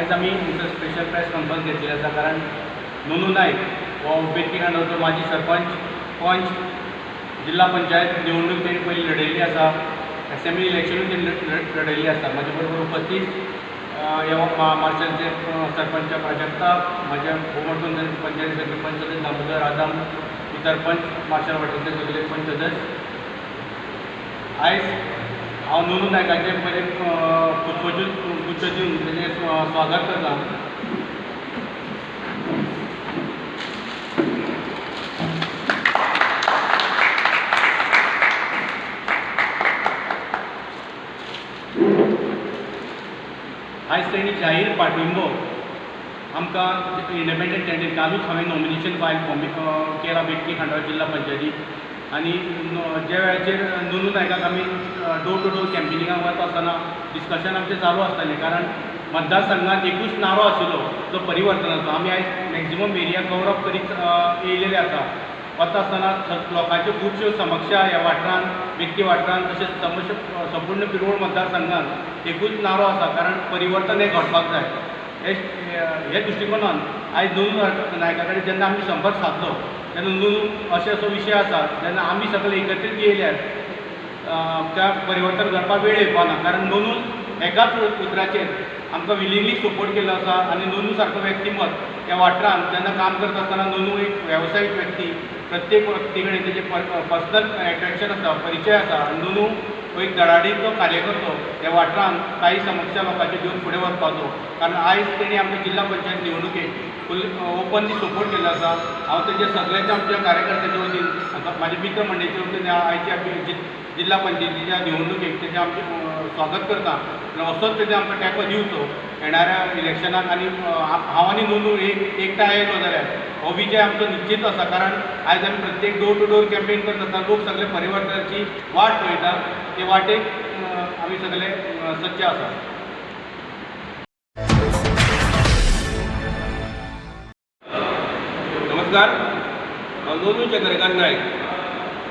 आज आम्ही special press conference घेतली आसा कारण नोनू नायक हो बेतकी खांडोळचो माजी सरपंच पंच जिल्हा पंचायत निवडणूक तेणी पयली लढयल्ली आसा, असेंब्ली इलेक्शनूय तेणी लढयल्ली आसा. म्हाजे बरोबर उपस्थित मार्शलचे सरपंच प्राजक्ता, म्हाज्या भोवमटून पंचायती सगळे पंच सदस्य दामोदर आदाम, इतर पंच मार्शल वाठारांतले सगळे पंच सदस्य. आयज हांव नोनू नायकाचें पयलें गुच्छ दिवन तेजें स्वागत करता. आयज तेणी जाहीर पाठिंबो आमकां इंडिपेंडंट कॅन्डिडेट कालूच हांवें नॉमिनेशन फायल केला बेतकी खांडोळा जिल्हा पंचायतीक. आनी ज्या वेळाचेर नोनू नायकाक आमी डोर टू डोर कॅम्पेनिंगाक वता आसतना डिस्कशन आमचें चालू आसतालें कारण मतदारसंघात एकूच नारो आशिल्लो तो परिवर्तनाचो. आमी आयज मॅक्झिमम एरिया कवर अप करीत येयलेले आसा. वता आसतना लोकांच्यो खुबश्यो समस्या ह्या वाठारांत बेतकी वाठारांत तशेंच समस्या संपूर्ण पिरोळ मतदारसंघात एकूच नारो आसा कारण परिवर्तन हें घडपाक जाय. हे दृश्टिकोनान आयज नोनू नायका कडेन जेन्ना आमी संपर्क सादलो तेन्ना नोनू असो विशय आसा जेन्ना आमी सगळे एकत्रीत येयल्यार त्या परिवर्तन करपाक वेळ येवपा ना कारण नोनू एकाच उतराचेर आमकां विलिंगली सपोर्ट केल्लो आसा. आनी नोनू सारको व्यक्तिमत ह्या वाठारांत जेन्ना काम करता आसतना नोनू एक वेवसायीक व्यक्ती, प्रत्येक व्यक्ती कडेन तेजें पर्सनल एट्रॅक्शन आसा, परिचय आसा. नोनू हो एक धडाडीचो कार्यकर्तो ह्या वाठारांत काही समस्या लोकांचे घेवन फुडें वचपाचो कारण आयज तेणी आमच्या जिल्हा पंचायत निवडणुकेक फूल ओपनली सपोर्ट केल्लो आसा. हांव तेजे सगळ्यांच्या आमच्या कार्यकर्त्याच्या वतीन म्हाज्या मित्र मंडळीच्या वतीन आयच्या जिल्हा पंचायतीच्या निवडणुकेक तेजें आमचें स्वागत करता. आनी असोच तेजें आमकां तेंको दिवचो येणाऱ्या इलेक्शनाक. आनी हांव आनी नोनू एकठांय येयलो जाल्यार हो विजय आमचो निश्चित आसा कारण आयज आमी प्रत्येक डोर टू डोर कॅम्पेन करता आसतना लोक सगळे परिवर्तनाची वाट पळयता. ते वाटेक आमी सगळे सज्ज आसा. नमस्कार, हांव नोनू चंद्रकांत नायक.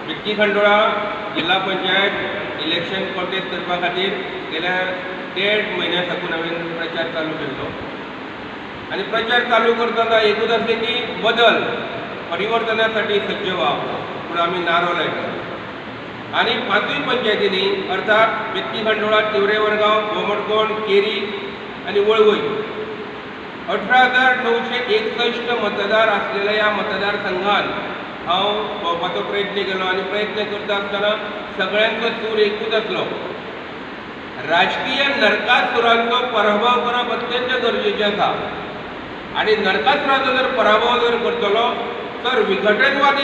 बेतकी खांडोळा जिल्हा पंचायत इलेक्शन कॉन्टेस्ट करपा खातीर गेल्या 1.5 म्हयन्या साकून हांवें प्रचार चालू केल्लो. आनी प्रचार चालू करतना एकूच आसलें की बदल परिवर्तनासाठी सज्ज व्हा पूण आमी नारो लायता. आनी 5 पंचायतींनी अर्थात बेतकी खांडोळा, तिवरे वरगांव, भोवमटकोण, केरी आनी वळवय 18,961 मतदार असलेल्या या मतदारसंघात हांव भोंवपाचो प्रयत्न केलो. आनी प्रयत्न करता आसतना सगळ्यांचो सूर एकूच आसलो. राजकीय नरकासुरांचो पराभव करप अत्यंत गरजेचें आसा. आनी नरकासुराचो जर पराभव जर करतलो तर विघटनवादी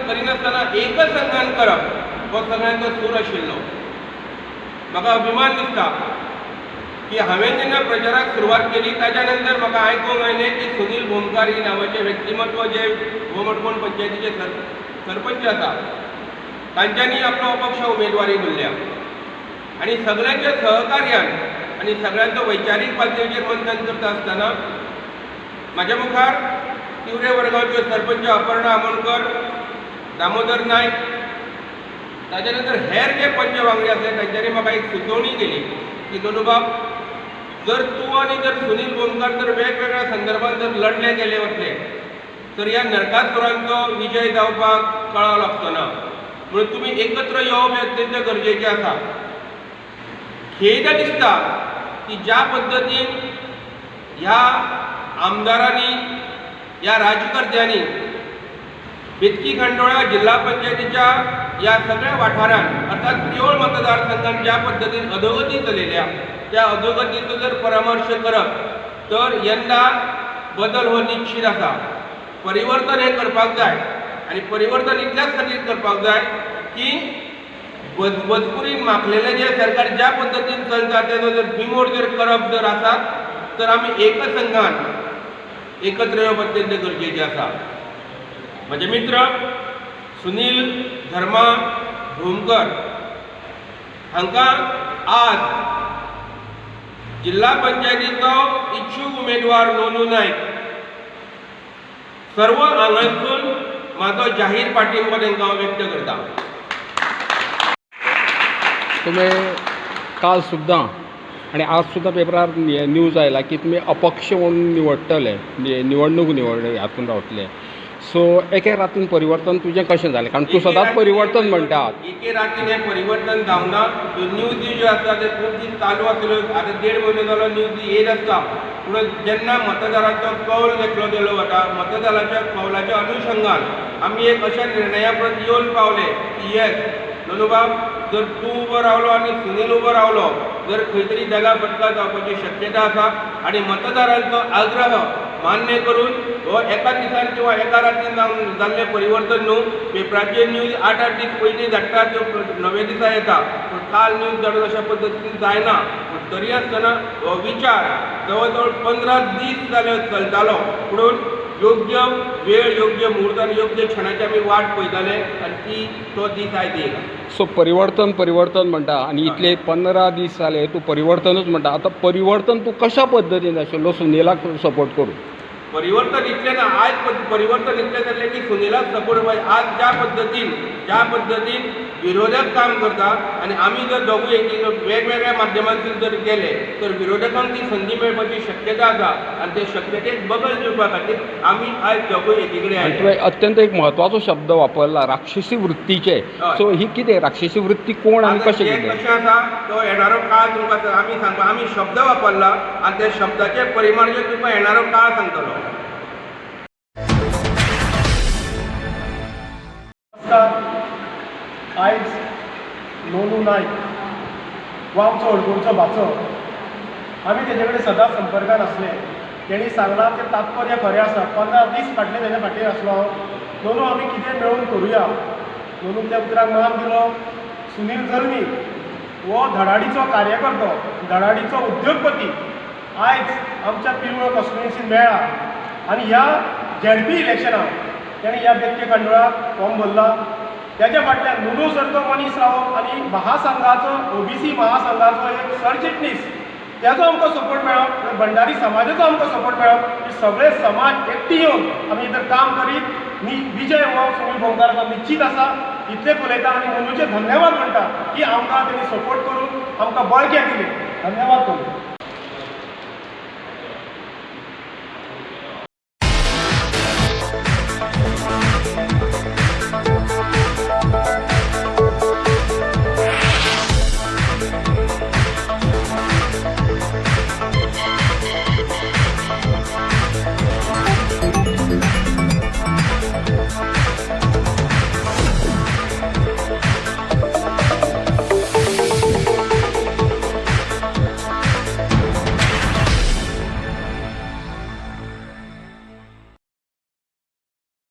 करिनासतना एकच संघान करप हो सगळ्यांचो सूर आशिल्लो. म्हाका अभिमान दिसता की हांवें जेन्ना प्रचाराक सुरवात केली ताच्या नंतर म्हाका आयकूंक आयलें की सुनील भोमकार ही नांवाचें व्यक्तिमत्व जे भोवमटकोण पंचायतीचे सरपंच आसा तांच्यांनी आपलो अपक्ष उमेदवारी दिल्ल्या. आनी सगळ्यांच्या सहकार्यान आनी सगळ्यांचो वैचारीक पातळीचेर मंथन करता आसतना म्हाज्या मुखार तिवरे वरगांवचे सरपंच अपर्णा आमोणकर, दामोदर नायक, ताच्या नंतर हेर जे पंच वांगडी आसले तांच्यांनी म्हाका एक सुचोवणी केली की नोनूबाब, जर तूं आनी जर सुनील भोमकार जर वेगवेगळ्या संदर्भात जर लढले गेले वतले तर ह्या नरकासुरांचो विजय जावपाक कळाव लागचो ना. म्हणून तुमी एकत्र येवप हें अत्यंत गरजेचें आसा. खेद दिसता की ज्या पद्दतीन ह्या आमदारांनी, ह्या राजकर्त्यांनी बेतकी खांडोळा जिल्हा पंचायतीच्या या सगळ्या वाठारांत अर्थात पिरोळ मतदारसंघात ज्या पद्दतीन अधोगती चलिल्ल्या त्या अधोगतीचो जर परामर्श करप तर यंदा बदल हो निश्चित आसा. परिवर्तन हें करपाक जाय आनी परिवर्तन इतल्याच खातीर करपाक जाय की बदपुरीन माखलेलें जे सरकार ज्या पद्दतीन चलता तेजो जर बिमोड जर करप जर आसात तर आमी एकच संघान एकत्र येवप अत्यंत गरजेचें आसा. म्हजे मित्र सुनील धर्मा भोमकर हांकां आज जिल्हा पंचायतीचो इच्छुक उमेदवार नोनू नायक सर्व हांगासून म्हाजो जाहीर पाठिंबो तांकां हांव व्यक्त करता. तुम्ही काल सुद्दां आणि आज सुद्धा पेपरार न्यूज आयला की तुमी अपक्ष म्हणून निवडटले, निवडणूक हातून रावतले. सो एके रातीन परिवर्तन तुजें कशें जालें? कारण तूं सदांच परिवर्तन म्हणटा. एके रातीन हें परिवर्तन जावना. न्यूज ज्यो आसता ते खूब दीस चालू आसल्यो. आतां 1.5 म्हयनो जालो न्यूज येत आसता. पूण जेन्ना मतदारांचो कौल घेतलो गेलो वता, मतदाराच्या कौलाच्या अनुशंगान आमी एक अशा निर्णया परत येवन पावले की येस ननुबाब, जर तूं उबो रावलो आनी सुनील उबो रावलो, जर खंय तरी जगा फटका जावपाची शक्यता आसा. आनी मतदारांचो आग्रह मान्य करून हो एका दिसान किंवा एका रातीन जाल्लें परिवर्तन न्हू. पेपराचेर न्यूज 8-8 दीस पयलीं धाडटा, त्यो नवे दिसा येता. पूण काल न्यूज धाडून अशा पद्दतीन जायना. पूण तरी आसतना हो विचार जवळ जवळ 15 दीस जाले चलतालो. पुणून योग्य वेळ, योग्य मुहूर्तान, योग्य क्षणाची आमी वाट पळयताले आनी तो दीस आयज येयला. सो परिवर्तन म्हणटा आनी इतले 15 दीस जाले तूं परिवर्तनूच म्हणटा. आतां परिवर्तन तूं कशा पद्दतीन आशिल्लो सुनीलाक सपोर्ट करून? परिवर्तन इतलें ना. आज परिवर्तन इतलें जाल्लें की सुनीलाक सपोर्ट पाहिजे. आज ज्या पद्दतीन विरोधक काम करता आनी आमी जर दोगूय वेगवेगळ्या माध्यमांतून जर गेले तर विरोधकांक ती संदी मेळपाची शक्यता आसा. आनी ते शक्यतेक बगल दिवपा खातीर आमी आज दोगूय एकी कडेन आयले. तुवें अत्यंत एक म्हत्वाचो शब्द वापरला, राक्षसी वृत्तीचे. सो ही कितें राक्षसी वृत्ती कोण आनी कशें कितें? कशें आसा तो येणारो काळ तुमकां आमी सांगपा. आमी शब्द वापरला आनी त्या शब्दाचे परिमाण जे तुमकां येणारो काळ सांगतलो. आयज नोनू नायक वो आमचो हळकुडचो भाचो. आमी तेजे कडेन सदांच संपर्कान आसले. तेणी सांगलां तें तात्पर्य खरें आसा. 15 दीस फाटले तेज्या फाटीर आसलो हांव. नोनू आमी कितें मेळून करुया. नोनून त्या उतराक मान दिलो. सुनील जल्मी वो धडाडीचो कार्यकर्तो, धडाडीचो उद्योगपती आयज आमच्या पिरवळ कॉन्स्टिट्युएन्सीन मेळ्ळा. आनी ह्या झेडपी इलेक्शनाक तेणी ह्या बेतके खांडोळाक फॉर्म भरला. त्याच्या फाटल्यान नोनू सारको मनीस रावप आनी महासंघाचो, ओबीसी महासंघाचो एक सरचिटणीस त्याचो आमकां सपोर्ट मेळप, भंडारी समाजाचो आमकां सपोर्ट मेळप, की सगळे समाज एकठी येवन आमी जर काम करीत विजय हो सुनील भोंवकारचो निश्चित आसा. इतलेच उलयता आनी नोनूचे धन्यवाद म्हणटा की आमकां तेणी सपोर्ट करून आमकां बळगें दिलें. धन्यवाद नोनू.